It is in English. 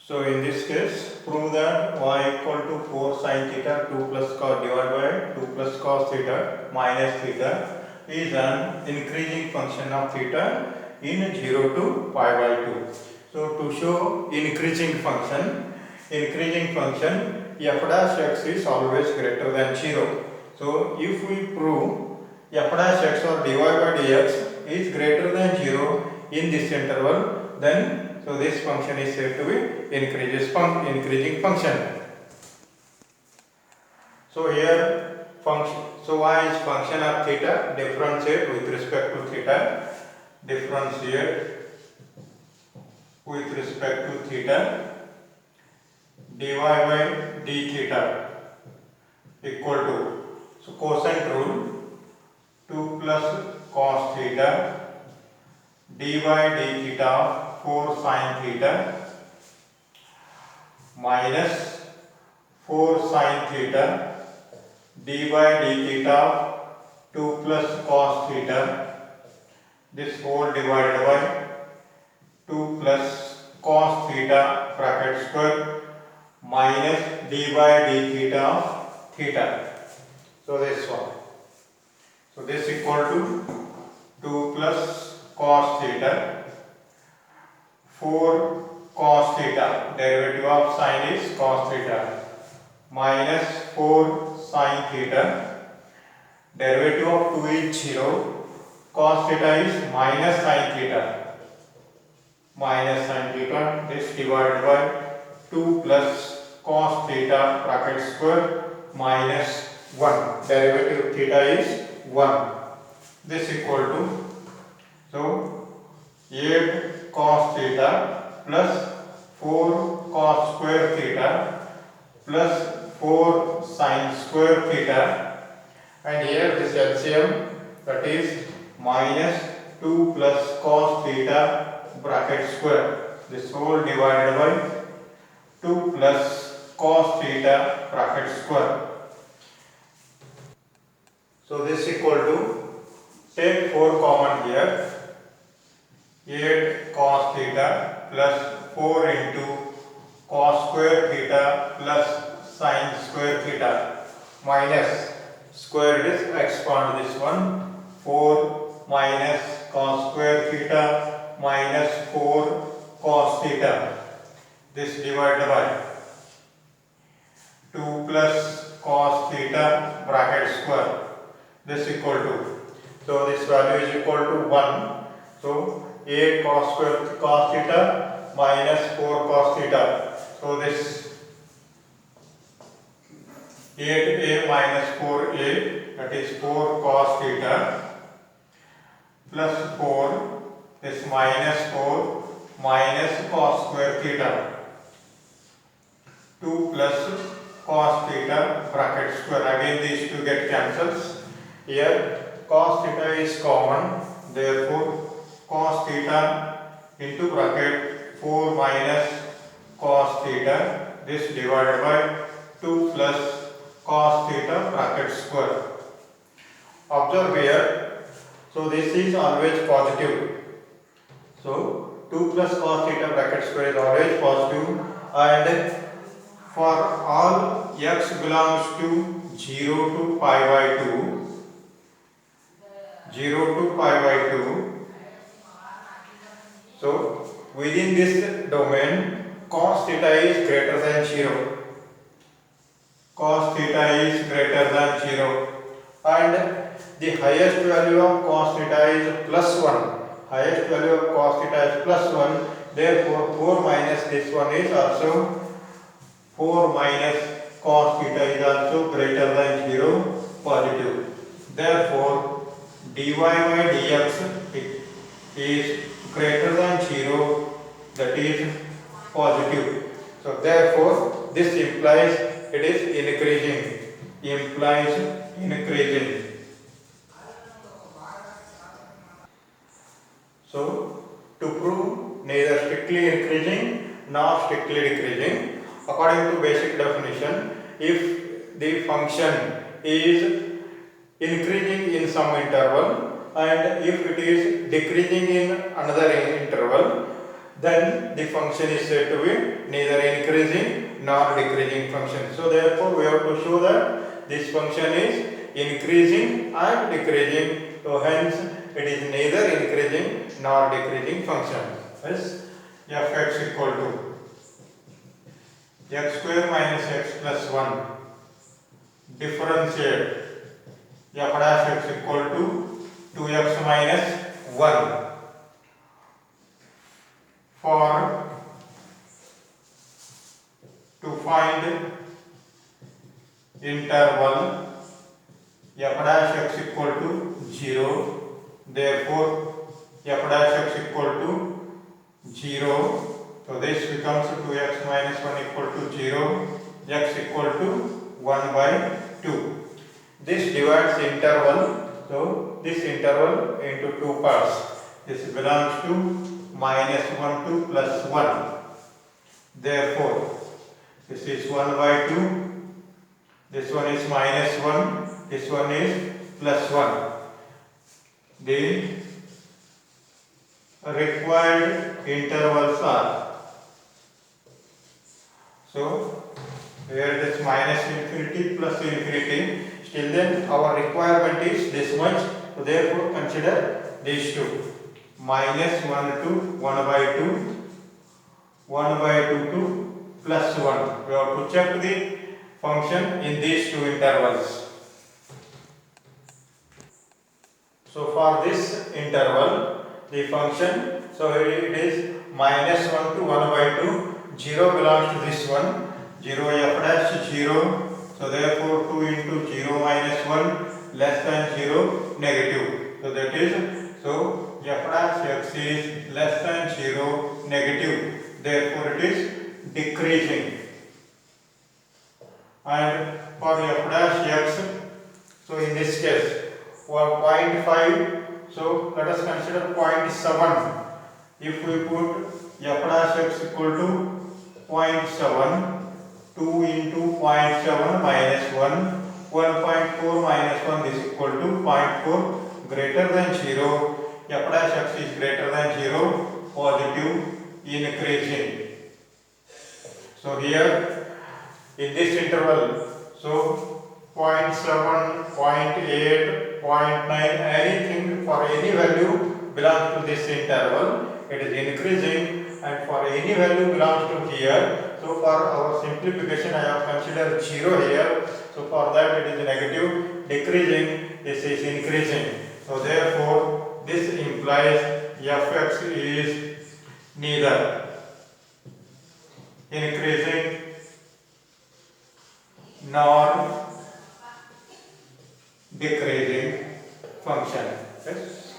So in this case, prove that y equal to 4 sin theta 2 plus cos divided by 2 plus cos theta minus theta is an increasing function of theta in 0 to pi by 2. So to show increasing function f dash x is always greater than 0. So if we prove f dash x or dy by dx is greater than 0 in this interval, then so this function is said to be increasing function. So here so y is function of theta, differentiate with respect to theta, dy by d theta equal to, so cosine rule, 2 plus cos theta dy d theta 4 sin theta minus 4 sin theta dy d theta 2 plus cos theta, this whole divided by 2 plus cos theta bracket square minus dy d theta of theta. So this one. So this equal to 2 plus cos theta 4 cos theta, derivative of sin is cos theta, minus 4 sin theta, derivative of 2 is 0, cos theta is minus sin theta, this divided by 2 plus cos theta bracket square minus 1, derivative of theta is 1, this equal to, so 8 cos theta plus 4 cos square theta plus 4 sin square theta, and here this LCM, that is minus 2 plus cos theta bracket square, this whole divided by 2 plus cos theta bracket square. So this equal to, take 4 common here, 8 cos theta plus 4 into cos square theta plus sin square theta minus square, it is expand this one, 4 minus cos square theta minus 4 cos theta, this divided by 2 plus cos theta bracket square, this equal to, so this value is equal to 1. So 8 cos square cos theta minus 4 cos theta. So this 8a minus 4a, that is 4 cos theta plus 4, this minus 4 minus cos square theta, 2 plus cos theta bracket square. Again these two get cancels. Here cos theta is common, therefore cos theta into bracket 4 minus cos theta, this divided by 2 plus cos theta bracket square. Observe here, so this is always positive. So 2 plus cos theta bracket square is always positive, and for all x belongs to 0 to pi by 2, so within this domain cos theta is greater than 0, and the highest value of cos theta is plus 1, therefore 4 minus this one is also 4 minus cos theta is also greater than 0, positive. Therefore dy by dx is greater than 0, that is positive. So therefore this implies it is increasing. So to prove neither strictly increasing nor strictly decreasing, according to basic definition, if the function is increasing in some interval and if it is decreasing in another interval, then the function is said to be neither increasing nor decreasing function. So therefore we have to show that this function is increasing and decreasing. So hence it is neither increasing nor decreasing function. Yes, fx equal to x square minus x plus 1 differentiate f dash x equal to 2x minus 1 for to find interval f dash x equal to 0. Therefore f dash x equal to 0. So this becomes 2x minus 1 equal to 0, x equal to 1 by 2. This divides interval. So this interval into two parts. This belongs to minus 1 to plus 1. Therefore this is 1 by 2. This one is minus 1. This one is plus 1. The required intervals are, so here it is minus infinity plus infinity, still then our requirement is this much, so therefore consider these two, minus 1 to 1 by 2, 1 by 2 to plus 1. We have to check the function in these two intervals. So for this interval, the function, so it is minus 1 to 1 by 2, 0 belongs to this one, 0 f dash 0, so therefore 2 into 0 minus 1 less than 0 negative. So that is, so f dash x is less than 0 negative, therefore it is decreasing. And for f dash x, so in this case, 0.5, so let us consider 0.7. If we put f dash x equal to 0.7, 2 into 0.7 minus 1, 1.4 minus 1 is equal to 0.4, greater than 0, f dash x is greater than 0, positive, increasing. So here in this interval, so 0.7, 0.8, 0.9, anything for any value belongs to this interval, it is increasing, and for any value belongs to here. So for our simplification I have considered 0 here, so for that it is negative, decreasing, this is increasing. So therefore this implies fx is neither increasing nor decreasing function. Yes?